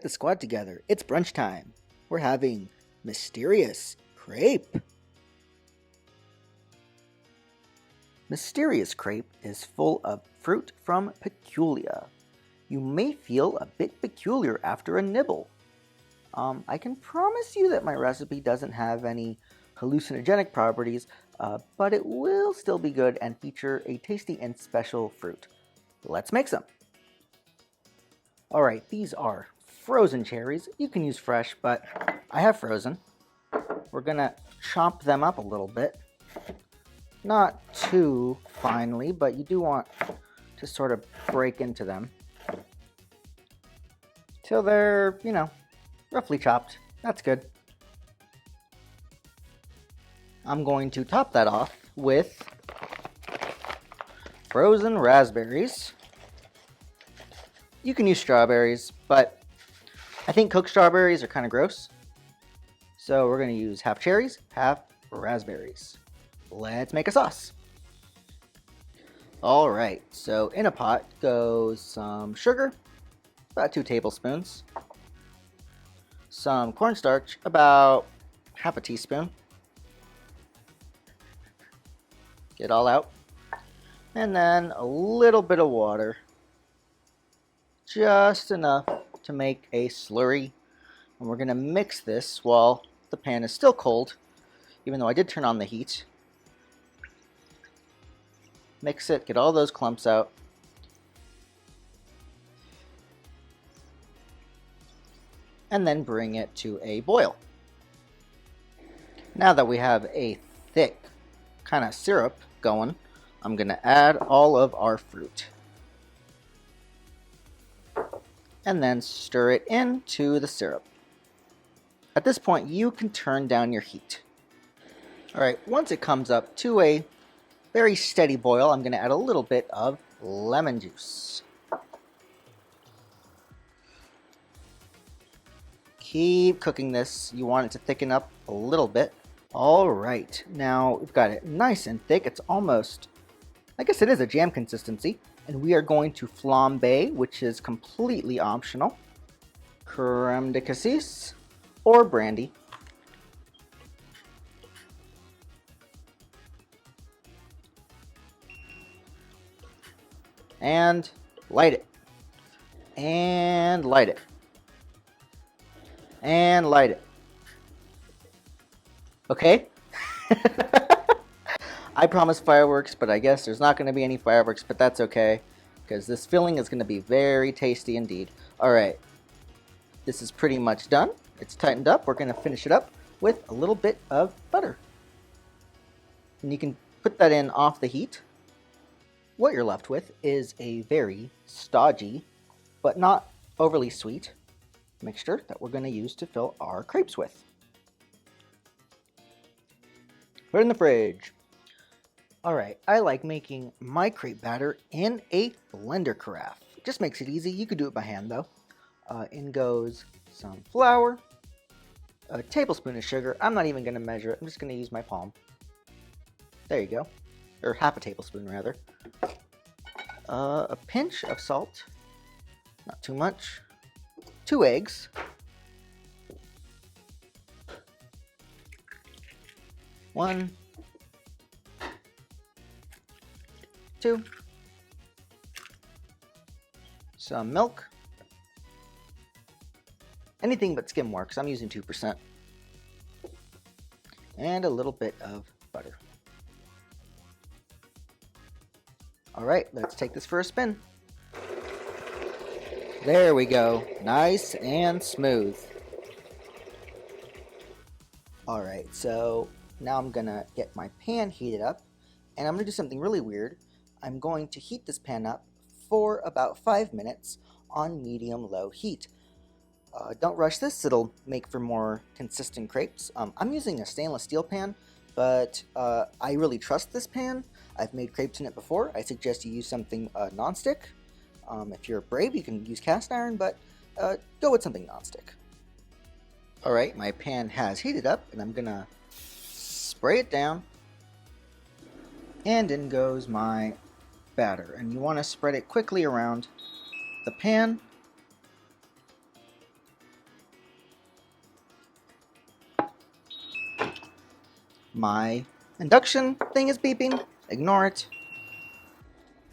the squad together. It's brunch time. We're having Mysterious Crepe. Mysterious Crepe is full of fruit from Peculia. You may feel a bit peculiar after a nibble. I can promise you that my recipe doesn't have any hallucinogenic properties, but it will still be good and feature a tasty and special fruit. Let's make some. Alright, these are frozen cherries. You can use fresh, but I have frozen. We're gonna chop them up a little bit. Not too finely, but you do want to sort of break into them till they're, roughly chopped. That's good. I'm going to top that off with frozen raspberries. You can use strawberries, but I think cooked strawberries are kind of gross. So we're going to use half cherries, half raspberries. Let's make a sauce. Alright, so in a pot goes some sugar, about 2 tablespoons. Some cornstarch, about half a teaspoon. Get all out. And then a little bit of water. Just enough to make a slurry. And we're going to mix this while the pan is still cold, even though I did turn on the heat. Mix it, get all those clumps out. And then bring it to a boil. Now that we have a thick kind of syrup going, I'm going to add all of our fruit. And then stir it into the syrup. At this point, you can turn down your heat. Alright, once it comes up to a very steady boil, I'm going to add a little bit of lemon juice. Keep cooking this. You want it to thicken up a little bit. Alright, now we've got it nice and thick. It's almost, I guess it is a jam consistency. And we are going to flambe, which is completely optional. Creme de cassis or brandy. And light it. And light it. And light it. Okay? I promised fireworks, but I guess there's not going to be any fireworks, but that's okay, because this filling is going to be very tasty indeed. Alright, this is pretty much done. It's tightened up. We're going to finish it up with a little bit of butter. And you can put that in off the heat. What you're left with is a very stodgy, but not overly sweet mixture that we're going to use to fill our crepes with. Put it in the fridge. Alright, I like making my crepe batter in a blender carafe. It just makes it easy. You could do it by hand though. In goes some flour, a tablespoon of sugar. I'm not even going to measure it. I'm just going to use my palm. There you go. Or half a tablespoon rather. A pinch of salt. Not too much. 2 eggs. 1, 2, some milk, anything but skim works. I'm using 2%, and a little bit of butter. Alright, let's take this for a spin. There we go, nice and smooth. Alright, so now I'm gonna get my pan heated up, and I'm gonna do something really weird. I'm going to heat this pan up for about 5 minutes on medium-low heat. Don't rush this, it'll make for more consistent crepes. I'm using a stainless steel pan, but I really trust this pan. I've made crepes in it before. I suggest you use something non-stick. If you're brave, you can use cast iron, but go with something non-stick. Alright, my pan has heated up, and I'm gonna spray it down. And in goes my batter, and you want to spread it quickly around the pan. My induction thing is beeping. Ignore it.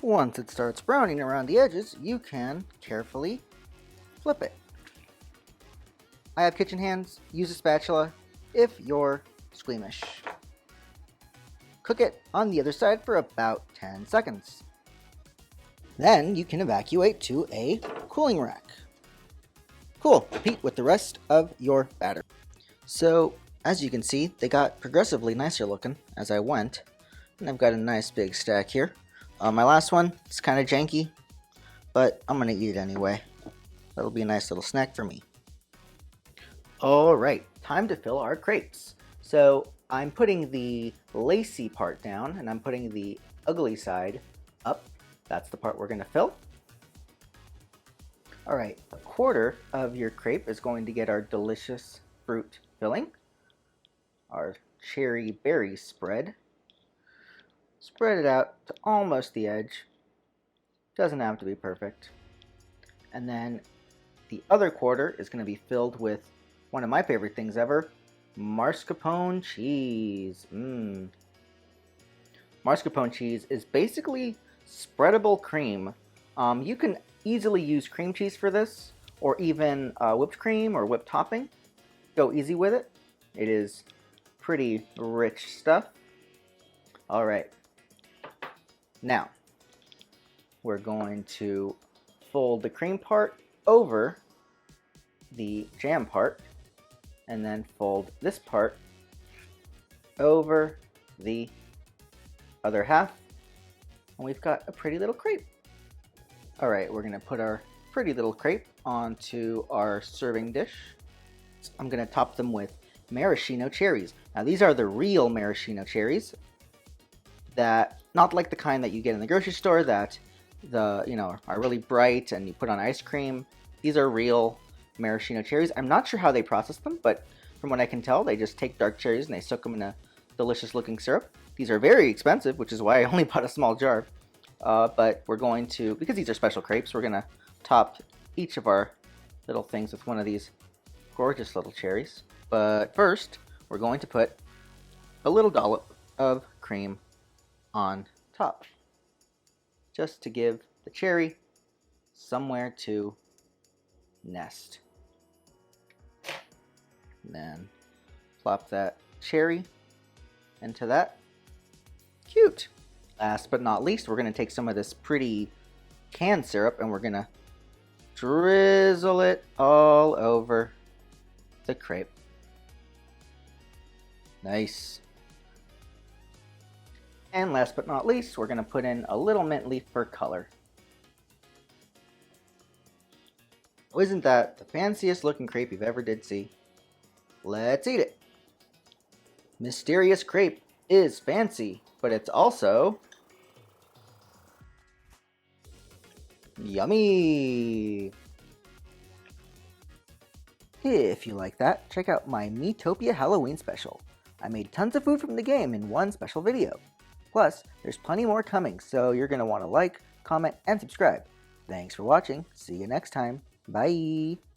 Once it starts browning around the edges, you can carefully flip it. I have kitchen hands. Use a spatula if you're squeamish. Cook it on the other side for about 10 seconds. Then you can evacuate to a cooling rack. Cool. Repeat with the rest of your batter. So, as you can see, they got progressively nicer looking as I went. And I've got a nice big stack here. My last one is kind of janky, but I'm going to eat it anyway. That'll be a nice little snack for me. Alright, time to fill our crepes. So, I'm putting the lacy part down, and I'm putting the ugly side up. That's the part we're going to fill. Alright, a quarter of your crepe is going to get our delicious fruit filling. Our cherry berry spread. Spread it out to almost the edge. Doesn't have to be perfect. And then the other quarter is going to be filled with one of my favorite things ever, mascarpone cheese. Mascarpone cheese is basically spreadable cream. You can easily use cream cheese for this, or even whipped cream or whipped topping. Go easy with it. It is pretty rich stuff. Alright. Now, we're going to fold the cream part over the jam part, and then fold this part over the other half, and we've got a pretty little crepe. Alright, we're going to put our pretty little crepe onto our serving dish. I'm going to top them with maraschino cherries. Now these are the real maraschino cherries, that not like the kind that you get in the grocery store that are really bright and you put on ice cream. These are real maraschino cherries. I'm not sure how they process them, but from what I can tell, they just take dark cherries and they soak them in a delicious looking syrup. These are very expensive, which is why I only bought a small jar. But we're going to, because these are special crepes, we're going to top each of our little things with one of these gorgeous little cherries. But first, we're going to put a little dollop of cream on top, just to give the cherry somewhere to nest. And then plop that cherry into that. Cute! Last but not least, we're going to take some of this pretty canned syrup and we're going to drizzle it all over the crepe. Nice. And last but not least, we're going to put in a little mint leaf for color. Oh, isn't that the fanciest looking crepe you've ever did see? Let's eat it. Mysterious crepe is fancy, but it's also yummy. If you like that, check out my MiiTopia Halloween special. I made tons of food from the game in one special video. Plus, there's plenty more coming, so you're going to want to like, comment, and subscribe. Thanks for watching. See you next time. Bye!